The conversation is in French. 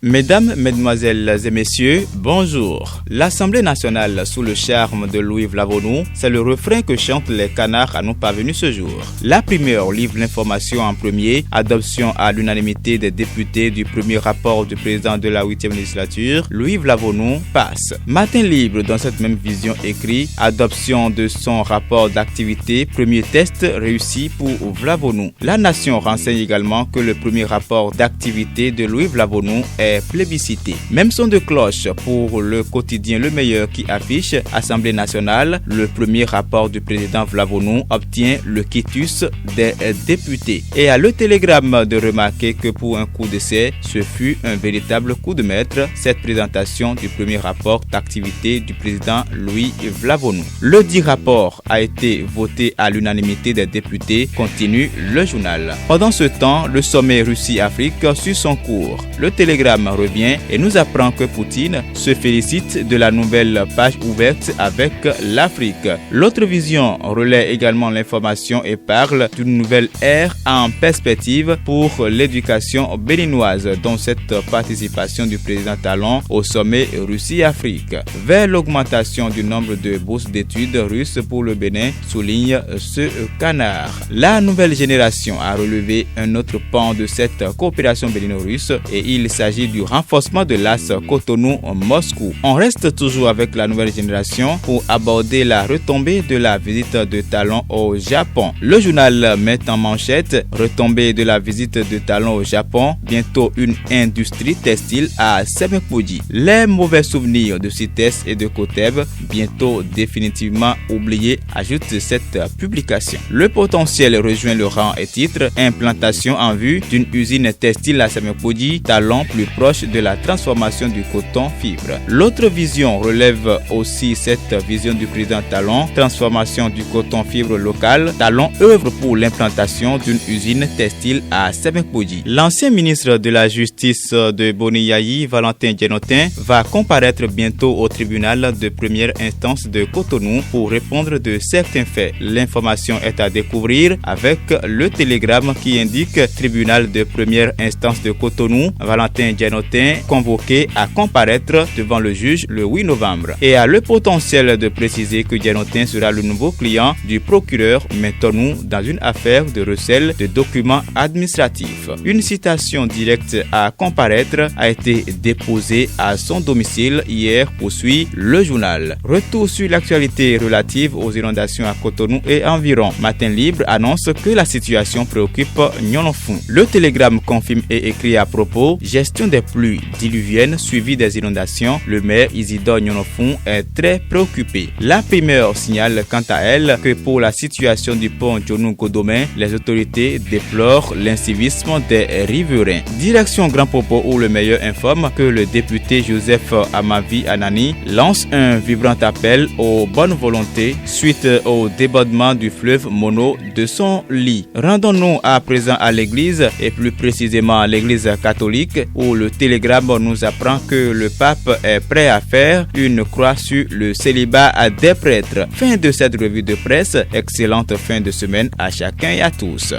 Mesdames, Mesdemoiselles et Messieurs, bonjour. L'Assemblée nationale sous le charme de Louis Vlavonou, c'est le refrain que chantent les canards à nous parvenus ce jour. La primeur livre l'information en premier, adoption à l'unanimité des députés du premier rapport du président de la 8e législature, Louis Vlavonou passe. Matin libre dans cette même vision écrit, adoption de son rapport d'activité, premier test réussi pour Vlavonou. La nation renseigne également que le premier rapport d'activité de Louis Vlavonou est plébiscité. Même son de cloche pour le quotidien Le Meilleur qui affiche Assemblée nationale, le premier rapport du président Vlavonou obtient le quitus des députés. Et à Le Télégramme de remarquer que pour un coup d'essai, ce fut un véritable coup de maître, cette présentation du premier rapport d'activité du président Louis Vlavonou. Le dit rapport a été voté à l'unanimité des députés, continue le journal. Pendant ce temps, le sommet Russie-Afrique suit son cours. Le Télégramme revient et nous apprend que Poutine se félicite de la nouvelle page ouverte avec l'Afrique. L'autre vision relaie également l'information et parle d'une nouvelle ère en perspective pour l'éducation béninoise, dont cette participation du président Talon au sommet Russie-Afrique. Vers l'augmentation du nombre de bourses d'études russes pour le Bénin, souligne ce canard. La nouvelle génération a relevé un autre pan de cette coopération bénino-russe et il s'agit du renforcement de l'AS Cotonou-Moscou. On reste toujours avec la nouvelle génération pour aborder la retombée de la visite de Talon au Japon. Le journal met en manchette retombée de la visite de Talon au Japon, bientôt une industrie textile à Semekoji. Les mauvais souvenirs de CITES et de Coteb, bientôt définitivement oubliés, ajoute cette publication. Le potentiel rejoint le rang et titre, implantation en vue d'une usine textile à Semekoji, Talon plus proche de la transformation du coton fibre. L'autre vision relève aussi cette vision du président Talon, transformation du coton fibre local. Talon œuvre pour l'implantation d'une usine textile à Semekoji. L'ancien ministre de la Justice de Boni-Yayi, Valentin Djenotin, va comparaître bientôt au tribunal de première instance de Cotonou pour répondre de certains faits. L'information est à découvrir avec le Télégramme qui indique tribunal de première instance de Cotonou, Valentin Djenotin convoqué à comparaître devant le juge le 8 novembre. Et a le potentiel de préciser que Djenotin sera le nouveau client du procureur Mettons-nous dans une affaire de recel de documents administratifs. Une citation directe à comparaître a été déposée à son domicile hier, poursuit le journal. Retour sur l'actualité relative aux inondations à Cotonou et environ. Matin libre annonce que la situation préoccupe Nyonofou. Le Télégramme confirme et écrit à propos gestion des pluies diluviennes suivies des inondations. Le maire Isidore Nyonofou est très préoccupé. La primeur signale quant à elle que pour la situation du pont Djonou-Godomé, les autorités déplorent l'incivisme des riverains. Direction Grand Popo où le meilleur informe que le député Joseph Amavi Anani lance un vibrant appel aux bonnes volontés suite au débordement du fleuve Mono de son lit. Rendons-nous à présent à l'église et plus précisément à l'église catholique où le Télégramme nous apprend que le pape est prêt à faire une croix sur le célibat des prêtres. Fin de cette revue de presse, excellente fin de semaine à chacun et à tous.